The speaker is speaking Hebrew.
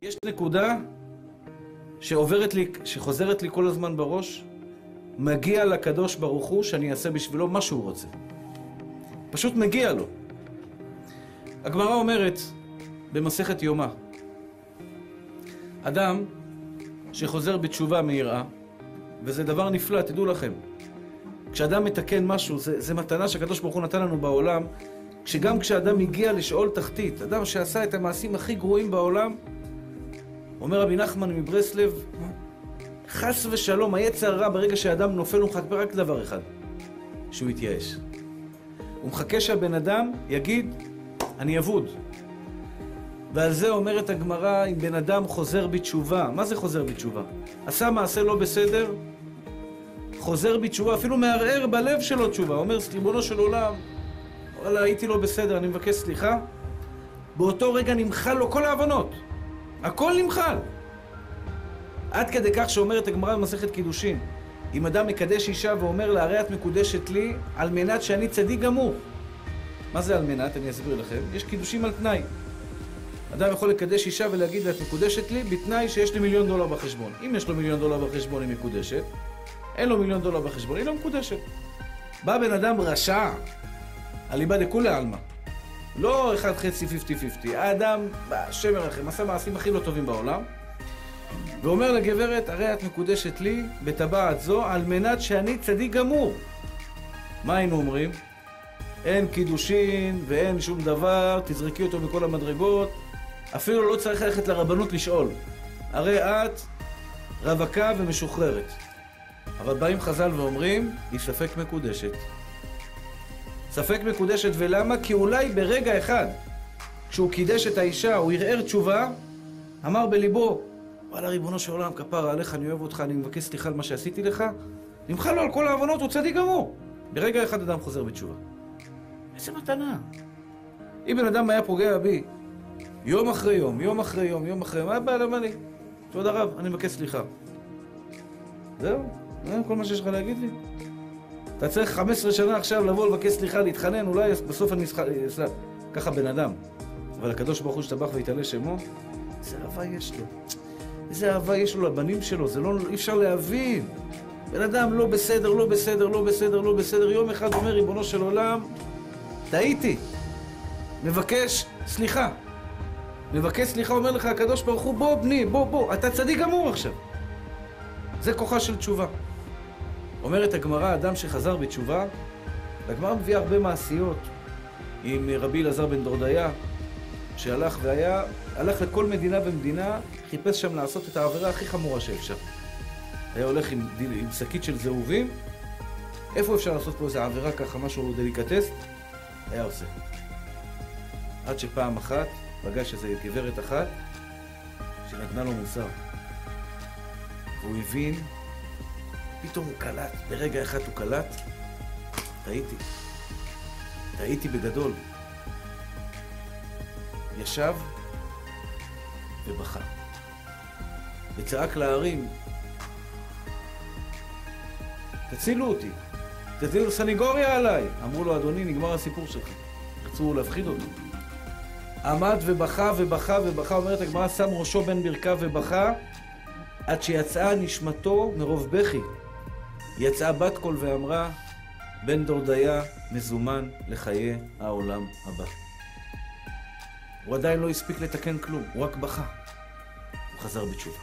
יש נקודה שחוזרת לי כל הזמן בראש, מגיע לקדוש ברוך הוא שאני אעשה בשבילו מה שהוא רוצה. פשוט מגיע לו. הגמרא אומרת במסכת יומא, אדם שחוזר בתשובה מיראה, וזה דבר נפלא, תדעו לכם. כשאדם מתקן משהו, זה מתנה שהקדוש ברוך הוא נתן לנו בעולם, שגם כשאדם הגיע לשאול תחתית, אדם שעשה את המעשים הכי גרועים בעולם, אומר רבי נחמן מברסלב, חס ושלום, היצר הרע ברגע שהאדם נופל, הוא מחכה רק דבר אחד, שהוא יתייאש. הוא מחכה שהבן אדם יגיד, אני אבוד. ועל זה אומרת הגמרא, אם בן אדם חוזר בתשובה, מה זה חוזר בתשובה? עשה מעשה לא בסדר, חוזר בתשובה, אפילו מערער בלב שלו תשובה, אומר, ריבונו של עולם, וואלה, הייתי לא בסדר, אני מבקש סליחה. באותו רגע נמחל לו כל העוונות. הכל נמחל. עד כדי כך שאומרת הגמרא במסכת קידושין, אם אדם מקדש אישה ואומר לה, הרי את מקודשת לי על מנת שאני צדיק גמור. מה זה על מנת? אני אסביר לכם. יש קידושים על תנאי. אדם יכול לקדש אישה ולהגיד לה, את מקודשת לי בתנאי שיש לי $1,000,000 בחשבון. אם יש לו $1,000,000 בחשבון, היא מקודשת. אין לו $1,000,000 בחשבון, היא לא מקודשת. בא בן אדם רשע, אליבא דכולי עלמא. לא 1/2 50-50. האדם, השם ירחם, עשה מעשים הכי לא טובים בעולם, ואומר לגברת, הרי את מקודשת לי בטבעת זו על מנת שאני צדיק גמור. מה היינו אומרים? אין קידושין ואין שום דבר, תזרקי אותו מכל המדרגות, אפילו לא צריך ללכת לרבנות לשאול. הרי את רווקה ומשוחררת. אבל באים חז"ל ואומרים, היא ספק מקודשת. ספק מקודשת, ולמה? כי אולי ברגע אחד, כשהוא קידש את האישה, הוא ערער תשובה, אמר בליבו, וואלה ריבונו של עולם, כפרה עליך, אני אוהב אותך, אני מבקש סליחה על מה שעשיתי לך, נמחל לו על כל העוונות, הוא צדיק גמור. ברגע אחד אדם חוזר בתשובה. איזה מתנה. אם בן אדם היה פוגע בי, יום אחרי יום, יום אחרי יום, יום אחרי יום, מה הבא, למה לי? תודה רב, אני מבקש סליחה. זהו? זה כל מה שיש לך להגיד לי? אתה צריך 15 שנה עכשיו לבוא לבקש סליחה, להתחנן, אולי בסוף אני אסלח. ככה בן אדם. אבל הקדוש ברוך הוא שטבח והתעלה שמו, איזה אהבה יש לו. איזה אהבה יש לו לבנים שלו, זה לא, אי אפשר להבין. בן אדם לא בסדר, לא בסדר, לא בסדר, לא בסדר. יום אחד אומר, ריבונו של עולם, טעיתי. מבקש סליחה. מבקש סליחה, אומר לך הקדוש ברוך הוא, בוא בני, בוא, אתה צדיק גמור עכשיו. זה כוחה של תשובה. אומרת הגמרא, אדם שחזר בתשובה, הגמרא מביאה הרבה מעשיות עם רבי אלעזר בן דורדיה, שהלך הלך לכל מדינה ומדינה, חיפש שם לעשות את העבירה הכי חמורה שאפשר. היה הולך עם שקית של זהובים, איפה אפשר לעשות פה איזה עבירה ככה, משהו דליקטס? היה עושה. עד שפעם אחת פגש איזו גברת אחת שנתנה לו מוסר. והוא הבין, פתאום הוא קלט, ברגע אחד הוא קלט, טעיתי בגדול. ישב ובכה. וצעק להרים, תצילו אותי, תצילו סניגוריה עליי. אמרו לו, אדוני, נגמר הסיפור שלך. רצו להפחיד אותו. עמד ובכה ובכה ובכה, אומרת הגמרא, שם ראשו בין ברכיו ובכה, עד שיצאה נשמתו מרוב בכי. יצאה בת קול ואמרה, בן דורדיה מזומן לחיי העולם הבא. הוא עדיין לא הספיק לתקן כלום, הוא רק בכה. הוא חזר בתשובה.